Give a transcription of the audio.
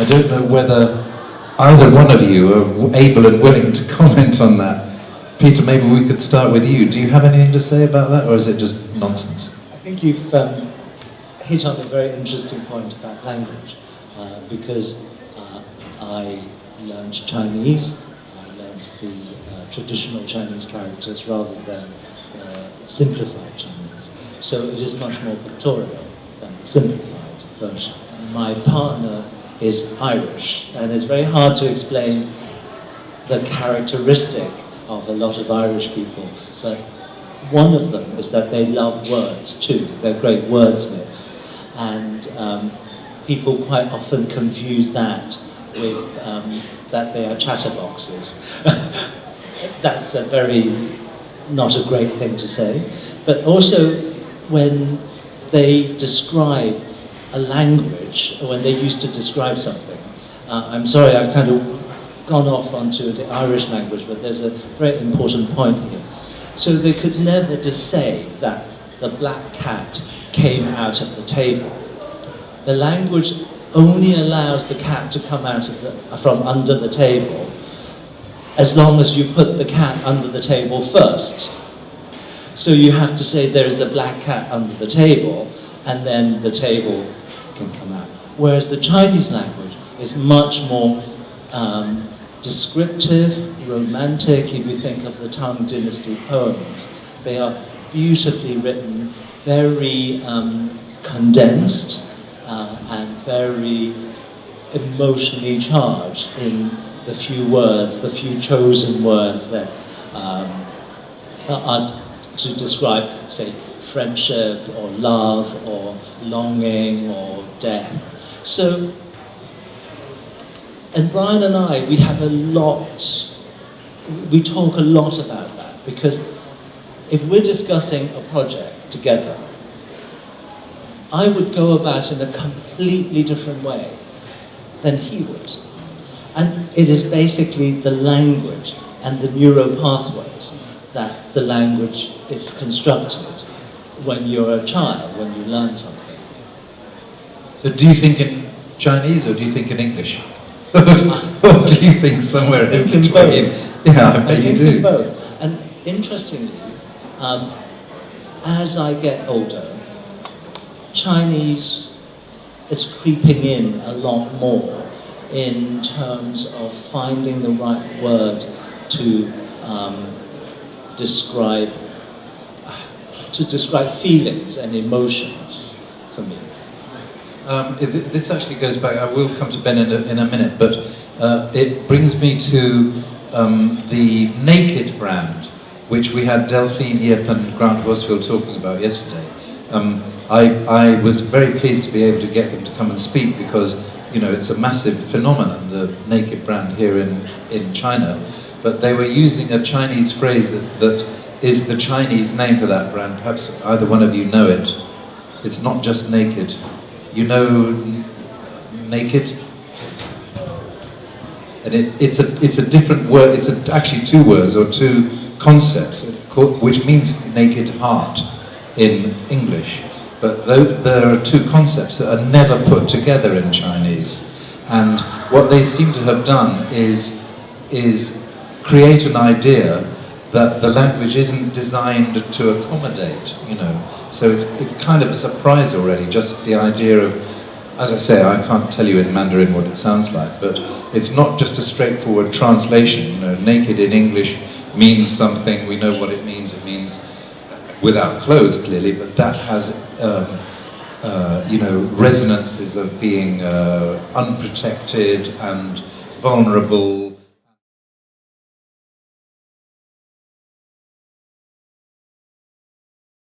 I don't know whether either one of you are able and willing to comment on that. Peter, maybe we could start with you. Do you have anything to say about that, or is it just nonsense? I think you've hit on a very interesting point about language, because I learned Chinese. I learned the traditional Chinese characters rather than simplified Chinese. So it is much more pictorial than the simplified version. My partner is Irish, and it's very hard to explain the characteristic of a lot of Irish people, but one of them is that they love words too. They're great wordsmiths, and people quite often confuse that with that they are chatterboxes. That's a not a great thing to say, but also when they describe a language, when they used to describe something. I'm sorry, I've kind of gone off onto the Irish language, but there's a very important point here. So they could never just say that the black cat came out of the table. The language only allows the cat to come out from under the table as long as you put the cat under the table first. So you have to say there is a black cat under the table, and then the table can come out. Whereas the Chinese language is much more descriptive, romantic. If you think of the Tang Dynasty poems, they are beautifully written, very condensed, and very emotionally charged in the few words, the few chosen words that are to describe, say, friendship or love or longing or death. So, and Brian and I, we talk a lot about that, because if we're discussing a project together, I would go about in a completely different way than he would. And it is basically the language and the neural pathways that the language is constructed when you're a child, when you learn something. So do you think in Chinese or do you think in English? Or do you think somewhere in between? Yeah, I bet you do. Both. And interestingly, as I get older, Chinese is creeping in a lot more in terms of finding the right word to describe feelings and emotions for me. This actually goes back, I will come to Ben in a minute, but it brings me to the Naked brand, which we had Delphine Yip and Grant Bosfield talking about yesterday. I was very pleased to be able to get them to come and speak because, you know, it's a massive phenomenon, the Naked brand here in China. But they were using a Chinese phrase that is the Chinese name for that brand. Perhaps either one of you know it. It's not just Naked. You know Naked? And it's a different word. It's actually two words or two concepts, which means naked heart in English. But there are two concepts that are never put together in Chinese. And what they seem to have done is create an idea that the language isn't designed to accommodate, you know. So it's kind of a surprise already, just the idea of, as I say, I can't tell you in Mandarin what it sounds like, but it's not just a straightforward translation. You know, naked in English means something, we know what it means without clothes clearly, but that has, you know, resonances of being unprotected and vulnerable.